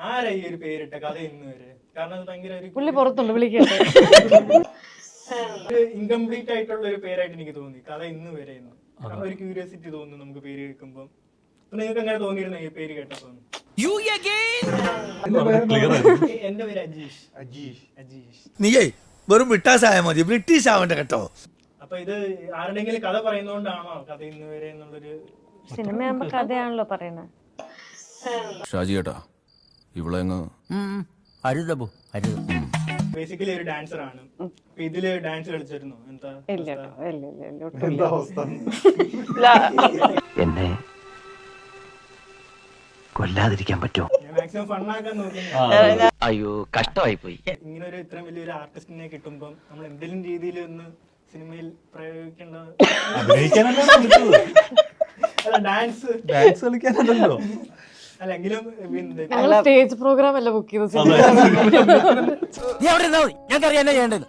ആരാ ഈ ഒരു പേരിട്ട കഥ ഇന്ന് വരെ? കാരണം അത് ഭയങ്കര പുള്ളി പുറത്തുണ്ട്, വിളിക്കട്ടെ. ഇൻകംപ്ലീറ്റ് ആയിട്ടുള്ള ഒരു പേരായിട്ട് എനിക്ക് തോന്നി കഥ ഇന്ന് വരെ. ഒരു ക്യൂരിയോസിറ്റി തോന്നുന്നു നമുക്ക് പേര് കേൾക്കുമ്പോൾ. നിങ്ങൾക്ക് അങ്ങനെ തോന്നിയിരുന്നു ഈ പേര് കേട്ടപ്പോ? എന്റെ പേര് അജീഷ്. നീയേ വെറും ബ്രിട്ടാസായ മതി, ബ്രിട്ടീഷ് ആവണ്ട കേട്ടോ. അപ്പൊ ഇത് ആരുടെങ്കിലും കഥ പറയുന്നോണ്ടാണോ കഥ ഇന്ന് വരെ എന്നുള്ളൊരു? സിനിമയാകുമ്പോ കഥയാണല്ലോ പറയുന്നത്. ഷാജി ചേട്ടാ, ഇവിടെ ബേസിക്കലി ഒരു ഡാൻസർ ആണ്. ഇതില് ഡാൻസ് കളിച്ചിരുന്നു? എന്താ എന്നെ കൊല്ലാതിരിക്കാൻ പറ്റുമോ? ഞാൻ മാക്സിമം ഫണ്ണാക്കാൻ നോക്കുന്നു. അയ്യോ കഷ്ടമായി പോയി. ഇങ്ങനെ ഒരു ഇത്രയും വലിയൊരു ആർട്ടിസ്റ്റിനെ കിട്ടുമ്പോൾ നമ്മൾ എന്തെങ്കിലും രീതിയിൽ ഒന്ന് സിനിമയിൽ പ്രയോഗിക്കേണ്ട. അല്ല ഡാൻസ് കളിക്കാനല്ലോ. അല്ലെങ്കിലും സ്റ്റേജ് പ്രോഗ്രാം അല്ല ബുക്ക് ചെയ്തത്. ഞാൻ അറിയാൻ ചെയ്യേണ്ടത്.